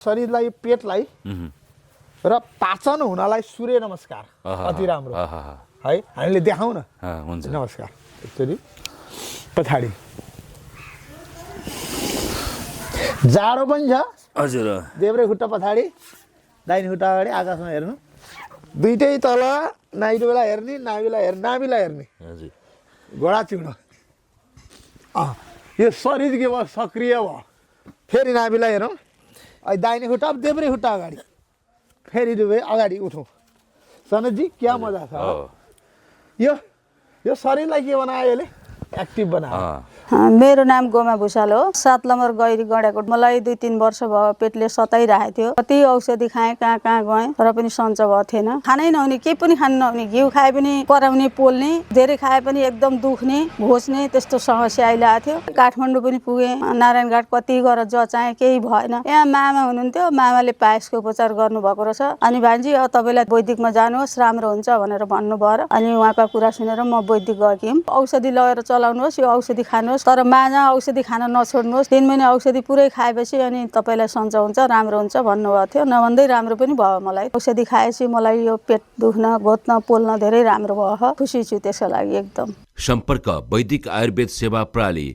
शरीरलाई पेटलाई र पाचन हुनलाई सूर्य नमस्कार अति राम्रो है हामीले देखाउँ न हुन्छ नमस्कार एकचोटि पछाडि जाडो पनि छ हजुर देब्रे खुट्टा पछाडि दाहिने खुट्टा अगाडि आकाशमा हेर्नु दुईटै तल नाइडुलाई हेर्ने नाभिलाई हेर्ने हजुर घोडा चिउडो यो शरीर के भयो सक्रिय भयो फेरि नाभिलाई हेरौँ दाहिने खुट्टा देब्रे खुट्टा अगाडि फेरि दुवै अगाडि उठौँ सनतजी क्या मजा छ यो शरीरलाई के बनायो यसले एक्टिभ बनायो मेरो नाम गोमा भुषाल हो 7 नम्बर गैरी गडेको मलाई 2-3 वर्ष भयो पेटले सताइरहेको थियो कति औषधि खाएँ कहाँ कहाँ गएँ तर पनि सन्चो भएको थिएन खानै नहुने केही पनि खानु नहुने घिउ खाए पनि कराउने पोल्ने धेरै खाए पनि एकदम दुख्ने घोच्ने त्यस्तो समस्या आइरहेको थियो काठमाडौँ पनि पुगेँ नारायणघाट कति गरेर जचाएँ केही भएन यहाँ मामा हुनुहुन्थ्यो मामाले पायसको उपचार गर्नुभएको रहेछ अनि भान्जी तपाईँलाई वैदिकमा जानुहोस् राम्रो हुन्छ भनेर भन्नुभयो अनि उहाँको कुरा सुनेर म वैदिक गएँ औषधि लगेर चलाउनुहोस् यो औषधि खानुहोस् तर माझा औषधि खान नछोड्नुहोस् 3 महिना औषधि पुरै खाएपछि अनि तपाईलाई सन्चो हुन्छ राम्रो हुन्छ भन्नुभएको थियो नभन्दै राम्रो पनि भयो मलाई औषधि खाएपछि मलाई यो पेट दुख्न घोच्न पोल्न धेरै राम्रो भयो खुसी छु त्यसको लागि एकदम सम्पर्क वैदिक आयुर्वेद सेवा प्रणाली